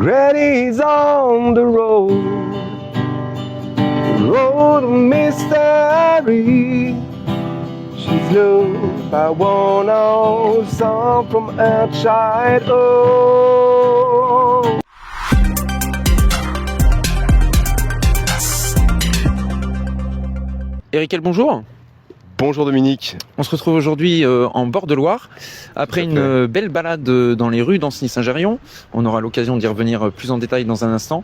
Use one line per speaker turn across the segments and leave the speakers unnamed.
Granny's on the road of mystery. She's loved by one or some from outside. Oh.
Eric, bonjour.
Bonjour Dominique.
On se retrouve aujourd'hui en bord de Loire, après une belle balade dans les rues d'Ancenis-Saint-Gérion. On aura l'occasion d'y revenir plus en détail dans un instant.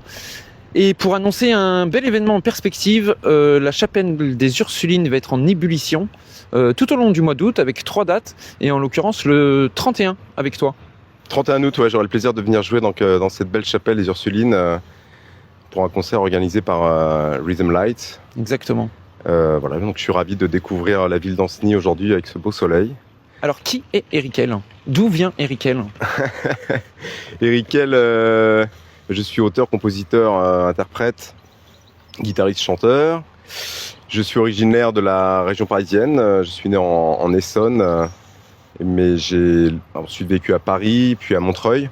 Et pour annoncer un bel événement en perspective, la chapelle des Ursulines va être en ébullition tout au long du mois d'août avec 3 dates, et en l'occurrence le 31 avec toi.
31 août, ouais, j'aurai le plaisir de venir jouer donc, dans cette belle chapelle des Ursulines pour un concert organisé par Rhythm Light.
Exactement.
Voilà, donc je suis ravi de découvrir la ville d'Ancenis aujourd'hui avec ce beau soleil.
Alors, qui est Eric? D'où vient Eric?
Eric, je suis auteur, compositeur, interprète, guitariste, chanteur. Je suis originaire de la région parisienne. Je suis né en Essonne, mais j'ai ensuite vécu à Paris, puis à Montreuil.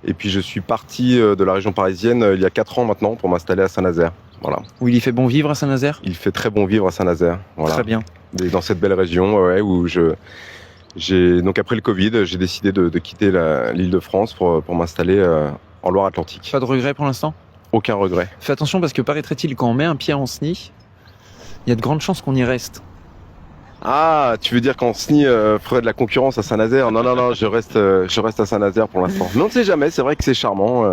Et puis je suis parti de la région parisienne il y a 4 ans maintenant pour m'installer à Saint-Nazaire. Voilà.
Où il y fait bon vivre à Saint-Nazaire?
Il fait très bon vivre à Saint-Nazaire. Voilà.
Très bien.
Et dans cette belle région, ouais, où donc après le Covid, j'ai décidé de quitter l'Île-de-France pour m'installer en Loire-Atlantique.
Pas de regret pour l'instant?
Aucun regret.
Fais attention parce que paraîtrait-il, quand on met un pied à Ancenis, il y a de grandes chances qu'on y reste.
Ah, tu veux dire qu'Ancenis ferait de la concurrence à Saint-Nazaire? Non, je reste à Saint-Nazaire pour l'instant. Mais on ne sait jamais, c'est vrai que c'est charmant.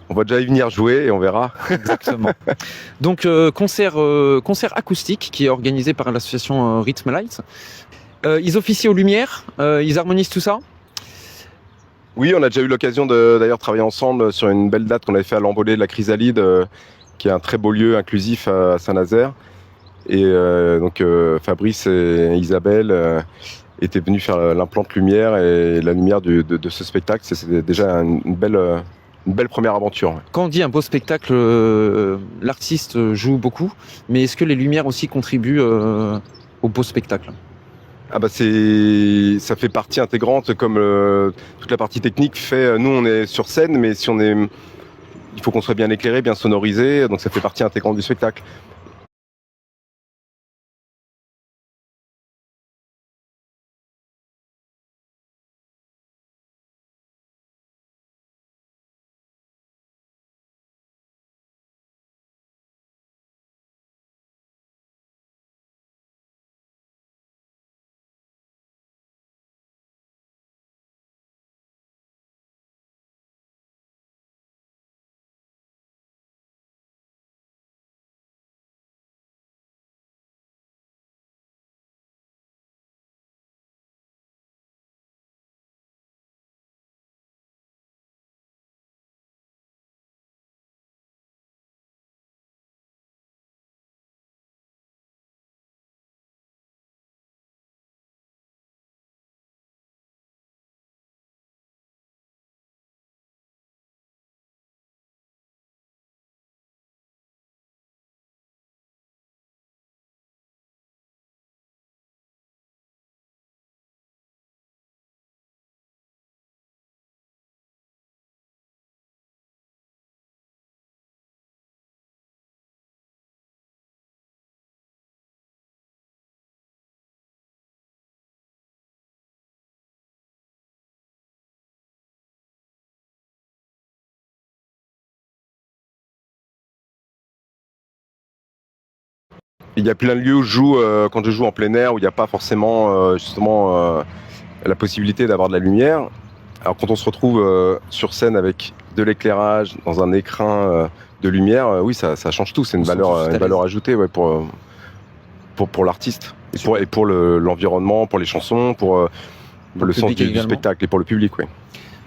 On va déjà y venir jouer et on verra.
Exactement. Donc concert acoustique qui est organisé par l'association Rhythm Light. Ils officient aux lumières, ils harmonisent tout ça?
Oui, on a déjà eu l'occasion de d'ailleurs travailler ensemble sur une belle date qu'on avait fait à l'Embolé de la Chrysalide, qui est un très beau lieu inclusif à Saint-Nazaire. Et donc Fabrice et Isabelle étaient venus faire l'implante lumière et la lumière de ce spectacle. C'était déjà une belle première aventure.
Quand on dit un beau spectacle, l'artiste joue beaucoup, mais est-ce que les lumières aussi contribuent au beau spectacle?
Ah bah ça fait partie intégrante, comme toute la partie technique fait. Nous on est sur scène, mais il faut qu'on soit bien éclairé, bien sonorisé, donc ça fait partie intégrante du spectacle. Il y a plein de lieux où je joue quand je joue en plein air, où il n'y a pas forcément justement la possibilité d'avoir de la lumière. Alors quand on se retrouve sur scène avec de l'éclairage, dans un écrin de lumière, oui ça change tout, c'est une valeur ajoutée, ouais, pour l'artiste et pour l'environnement, pour les chansons, pour le sens du spectacle et pour le public. Ouais.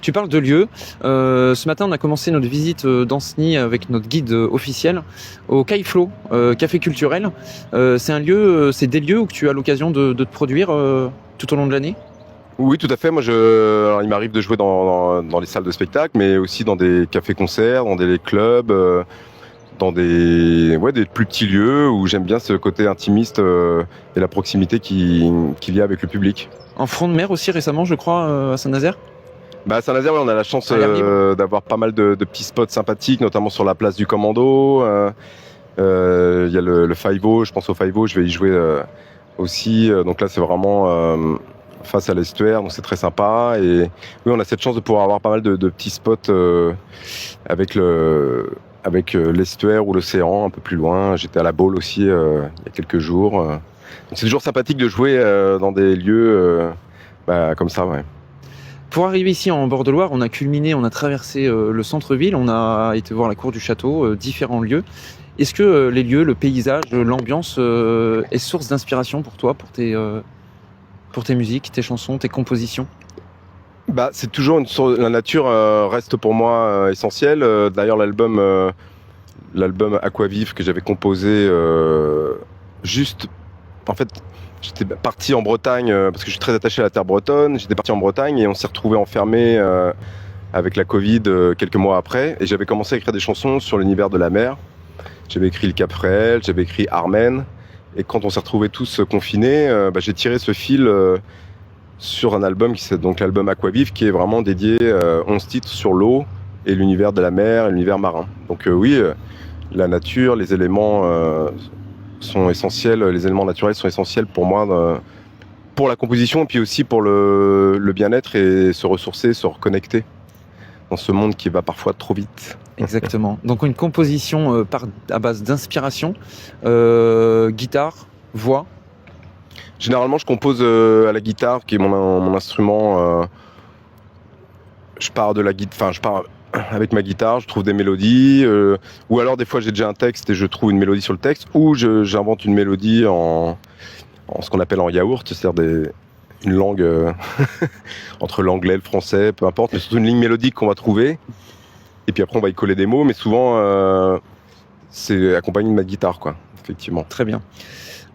Tu parles de lieux. Ce matin, on a commencé notre visite d'Ancenis avec notre guide officiel au Cailleflot, café culturel. C'est des lieux où tu as l'occasion de te produire tout au long de l'année?
Oui, tout à fait. Moi, alors, il m'arrive de jouer dans les salles de spectacle, mais aussi dans des cafés-concerts, dans des clubs, dans des plus petits lieux où j'aime bien ce côté intimiste et la proximité qu'il y a avec le public.
En front de mer aussi récemment, je crois, à Saint-Nazaire?
Bah Saint-Nazaire, ouais, on a la chance
À l'air libre.
d'avoir pas mal de petits spots sympathiques, notamment sur la place du Commando. Il y a le Five-O, je pense au Five-O, je vais y jouer aussi. Donc là, c'est vraiment face à l'estuaire, donc c'est très sympa. Et oui, on a cette chance de pouvoir avoir pas mal de petits spots avec l'estuaire ou l'océan un peu plus loin. J'étais à la Baule aussi il y a quelques jours. Donc c'est toujours sympathique de jouer dans des lieux comme ça, ouais.
Pour arriver ici en bord de Loire, on a culminé, on a traversé le centre-ville, on a été voir la cour du château, différents lieux. Est-ce que les lieux, le paysage, l'ambiance est source d'inspiration pour toi, pour tes musiques, tes chansons, tes compositions?
Bah, c'est toujours la nature reste pour moi essentielle. D'ailleurs, l'album Aquavive que j'avais composé juste, en fait, j'étais parti en Bretagne parce que je suis très attaché à la terre bretonne. J'étais parti en Bretagne et on s'est retrouvé enfermé avec la Covid quelques mois après. Et j'avais commencé à écrire des chansons sur l'univers de la mer. J'avais écrit Le Cap Fréhel, j'avais écrit Armen. Et quand on s'est retrouvés tous confinés, j'ai tiré ce fil sur un album qui c'est donc l'album Aquavive, qui est vraiment dédié 11 titres sur l'eau et l'univers de la mer et l'univers marin. Donc oui, la nature, les éléments sont essentiels, les éléments naturels sont essentiels pour moi, pour la composition et puis aussi pour le bien-être et se ressourcer, se reconnecter dans ce monde qui va parfois trop vite.
Exactement. Donc une composition à base d'inspiration, guitare, voix.
Généralement, je compose à la guitare, qui est mon instrument. Je pars avec ma guitare, je trouve des mélodies, ou alors des fois j'ai déjà un texte et je trouve une mélodie sur le texte, ou j'invente une mélodie en ce qu'on appelle en yaourt, c'est-à-dire une langue entre l'anglais, le français, peu importe, mais surtout une ligne mélodique qu'on va trouver. Et puis après, on va y coller des mots, mais souvent, c'est accompagné de ma guitare, quoi, effectivement.
Très bien.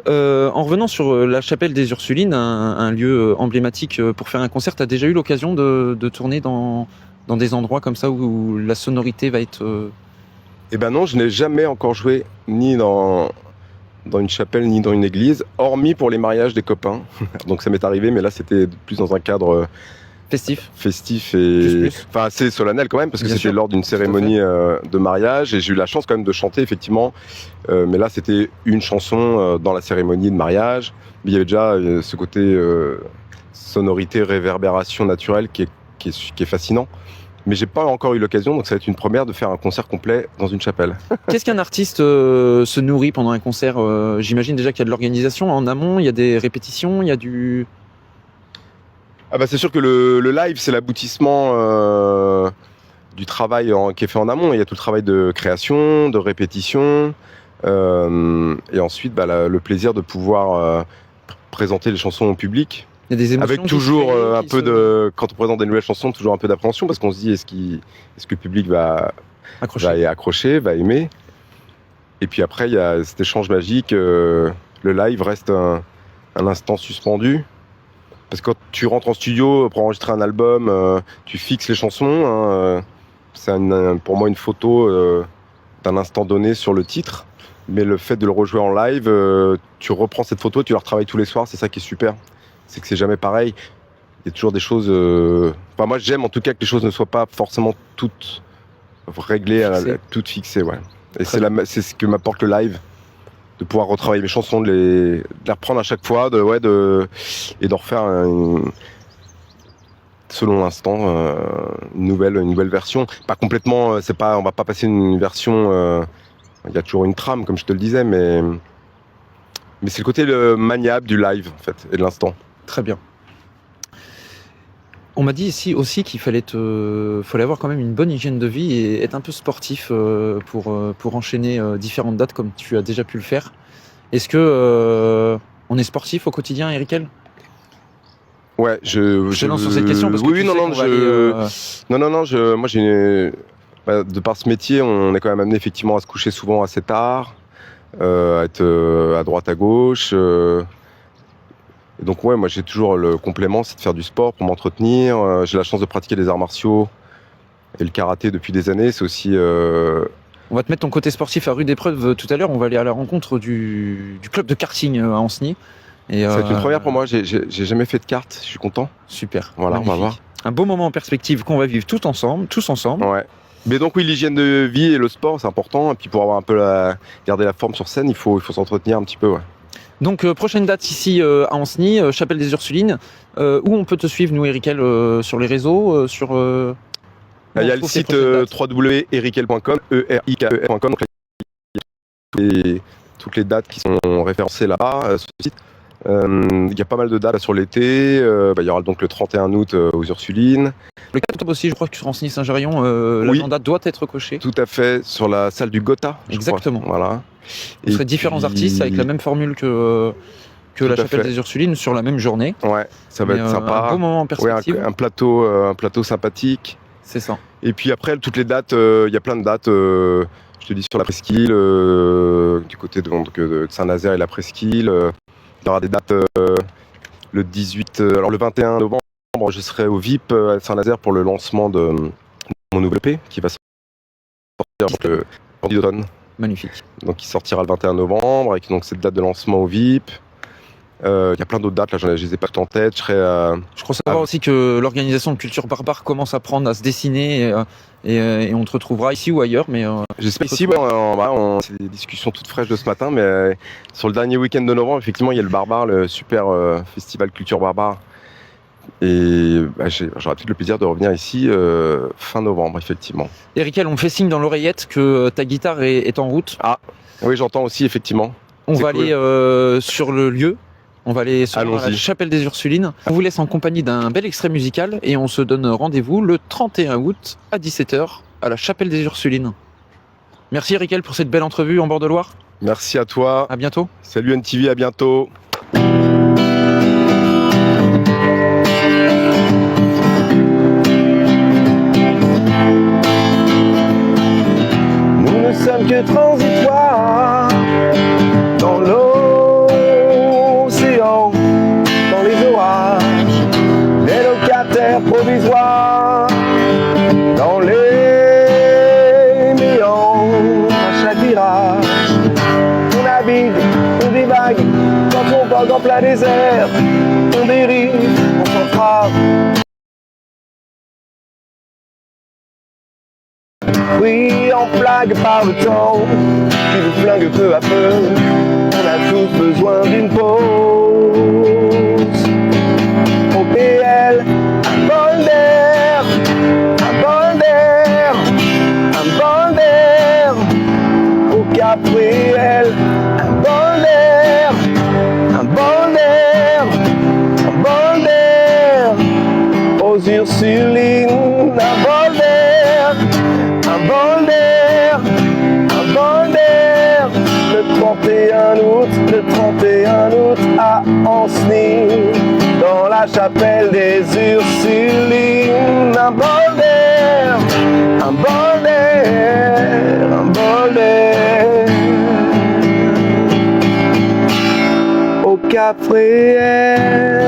En revenant sur la chapelle des Ursulines, un lieu emblématique pour faire un concert, tu as déjà eu l'occasion de tourner dans des endroits comme ça où la sonorité va être...
Eh ben non, je n'ai jamais encore joué ni dans une chapelle ni dans une église, hormis pour les mariages des copains. Donc ça m'est arrivé, mais là c'était plus dans un cadre festif et enfin assez solennel quand même, parce que
Bien
c'était
sûr.
lors d'une cérémonie de mariage et j'ai eu la chance quand même de chanter effectivement. Mais là c'était une chanson dans la cérémonie de mariage. Mais il y avait déjà ce côté sonorité, réverbération naturelle qui est fascinant. Mais j'ai pas encore eu l'occasion, donc ça va être une première de faire un concert complet dans une chapelle.
Qu'est-ce qu'un artiste se nourrit pendant un concert? J'imagine déjà qu'il y a de l'organisation en amont, il y a des répétitions, il y a du...
Ah bah c'est sûr que le live c'est l'aboutissement du travail qui est fait en amont. Il y a tout le travail de création, de répétition, et ensuite le plaisir de pouvoir présenter les chansons au public.
Il y a des émotions
Avec toujours quand on présente des nouvelles chansons, toujours un peu d'appréhension parce qu'on se dit est-ce que le public va y accrocher, va aimer. Et puis après il y a cet échange magique. Le live reste un instant suspendu. Parce que quand tu rentres en studio pour enregistrer un album, tu fixes les chansons. C'est pour moi une photo d'un instant donné sur le titre. Mais le fait de le rejouer en live, tu reprends cette photo, tu la retravailles tous les soirs. C'est ça qui est super. C'est que c'est jamais pareil. Il y a toujours des choses... Enfin, moi, j'aime en tout cas que les choses ne soient pas forcément toutes réglées, toutes fixées. Ouais. Et c'est ce que m'apporte le live. De pouvoir retravailler mes chansons, de les reprendre à chaque fois, et d'en refaire selon l'instant une nouvelle version. Pas complètement, on va pas passer une version. Il y a toujours une trame, comme je te le disais, mais c'est le côté maniable du live en fait et de l'instant.
Très bien. On m'a dit ici aussi qu'il fallait avoir quand même une bonne hygiène de vie et être un peu sportif pour enchaîner différentes dates comme tu as déjà pu le faire. Est-ce que on est sportif au quotidien, Erikel?
Ouais, je
te lance sur cette question parce que
moi de par ce métier, on est quand même amené effectivement à se coucher souvent assez tard, à être à droite à gauche. Et donc ouais, moi j'ai toujours le complément, c'est de faire du sport pour m'entretenir. J'ai la chance de pratiquer les arts martiaux et le karaté depuis des années. C'est aussi...
On va te mettre ton côté sportif à rude épreuve tout à l'heure. On va aller à la rencontre du club de karting à Ancenis.
Ça va être une première pour moi. J'ai jamais fait de kart. Je suis content.
Super.
Voilà, magnifique. On va voir.
un beau moment en perspective qu'on va vivre tous ensemble.
Ouais. Mais donc oui, l'hygiène de vie et le sport, c'est important. Et puis pour avoir un peu garder la forme sur scène, il faut s'entretenir un petit peu. Ouais.
Donc prochaine date ici à Ancenis, Chapelle des Ursulines. Où on peut te suivre, nous, Erikel, sur les réseaux, sur.
Il y a le site www.erikel.com, erike.com. Toutes les dates qui sont référencées là-bas sur le site. Il y a pas mal de dates sur l'été. Il y aura donc le 31 août aux Ursulines.
Le 4 octobre aussi, je crois que sur Ancenis-Saint-Géréon,
Oui.
l'agenda doit être coché.
Tout à fait, sur la salle du Gotha.
Exactement.
Voilà.
Vous serez différents artistes avec la même formule que la Chapelle des Ursulines sur la même journée.
Ouais, ça va être sympa.
Un beau moment en perspective.
Ouais, un plateau sympathique.
C'est ça.
Et puis après, toutes les dates, il y a plein de dates. Je te dis sur la presqu'île, du côté de Saint-Nazaire et la presqu'île. Il y aura des dates le 18, alors le 21 novembre, je serai au VIP à Saint-Nazaire pour le lancement de mon nouvel EP qui va sortir le d'automne.
Magnifique.
Donc il sortira le 21 novembre avec donc cette date de lancement au VIP. Il y a plein d'autres dates, là je les ai pas toutes en tête.
Je crois savoir aussi que l'organisation de Culture Barbare commence à prendre, à se dessiner et on te retrouvera ici ou ailleurs. Mais
j'espère ici, c'est des discussions toutes fraîches de ce matin, mais sur le dernier week-end de novembre, effectivement, il y a le Barbare, le super festival Culture Barbare. Et j'aurai peut-être le plaisir de revenir ici fin novembre, effectivement.
Erikel, on me fait signe dans l'oreillette que ta guitare est en route.
Ah, oui, j'entends aussi, effectivement.
On va aller sur le lieu. On va aller sur la Chapelle des Ursulines. On vous laisse en compagnie d'un bel extrait musical et on se donne rendez-vous le 31 août à 17h à la Chapelle des Ursulines. Merci Erikel pour cette belle entrevue en bord de Loire.
Merci à toi.
À bientôt.
Salut NTV, à bientôt.
Nous ne sommes que transitoires dans l'océan, dans les orages, des locataires provisoires, dans les méandres, à chaque virage. On navigue, on divague, quand on vogue en plein désert, on dérive, on s'entrave. Oui, en flague par le temps, qui nous flingue peu à peu. On a tous besoin d'une pause. Au PL, un bol d'air, un bol d'air, un bol d'air. Au Cap Réel, un bol d'air, un bol d'air, un bol d'air. Aux Ursulines, un bol d'air. Un bol d'air, un bol d'air, le 31 août à Ancenis, dans la Chapelle des Ursulines. Un bol d'air, un bol d'air, un bol d'air, au Cap Réel.